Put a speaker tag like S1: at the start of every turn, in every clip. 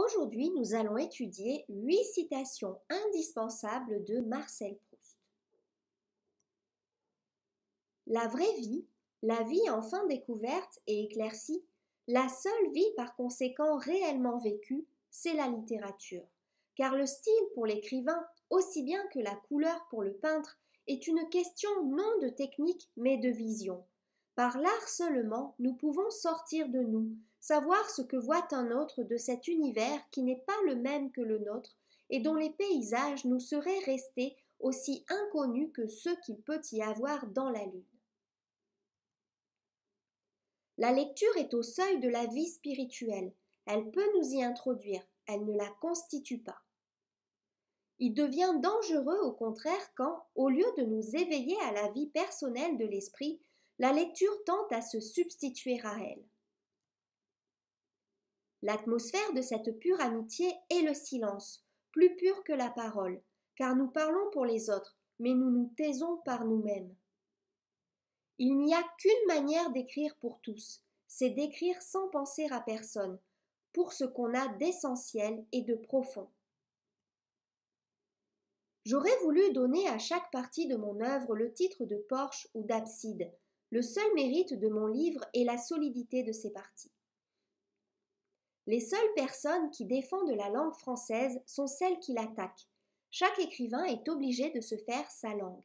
S1: Aujourd'hui, nous allons étudier 8 citations indispensables de Marcel Proust. La vraie vie, la vie enfin découverte et éclaircie, la seule vie par conséquent réellement vécue, c'est la littérature. Car le style pour l'écrivain, aussi bien que la couleur pour le peintre, est une question non de technique mais de vision. Par l'art seulement, nous pouvons sortir de nous, savoir ce que voit un autre de cet univers qui n'est pas le même que le nôtre et dont les paysages nous seraient restés aussi inconnus que ceux qu'il peut y avoir dans la lune. La lecture est au seuil de la vie spirituelle. Elle peut nous y introduire, elle ne la constitue pas. Il devient dangereux au contraire quand, au lieu de nous éveiller à la vie personnelle de l'esprit, la lecture tente à se substituer à elle. L'atmosphère de cette pure amitié est le silence, plus pur que la parole, car nous parlons pour les autres, mais nous nous taisons par nous-mêmes. Il n'y a qu'une manière d'écrire pour tous, c'est d'écrire sans penser à personne, pour ce qu'on a d'essentiel et de profond. J'aurais voulu donner à chaque partie de mon œuvre le titre de porche ou d'abside. Le seul mérite de mon livre est la solidité de ses parties. Les seules personnes qui défendent la langue française sont celles qui l'attaquent. Chaque écrivain est obligé de se faire sa langue.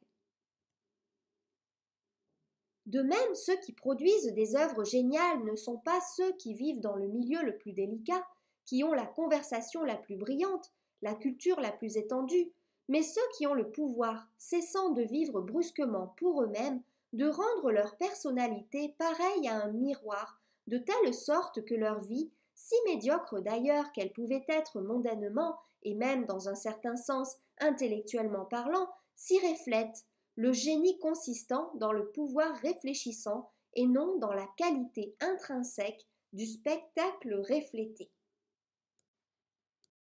S1: De même, ceux qui produisent des œuvres géniales ne sont pas ceux qui vivent dans le milieu le plus délicat, qui ont la conversation la plus brillante, la culture la plus étendue, mais ceux qui ont le pouvoir, cessant de vivre brusquement pour eux-mêmes, de rendre leur personnalité pareille à un miroir, de telle sorte que leur vie, si médiocre d'ailleurs qu'elle pouvait être mondainement, et même dans un certain sens intellectuellement parlant, s'y reflète, le génie consistant dans le pouvoir réfléchissant et non dans la qualité intrinsèque du spectacle reflété.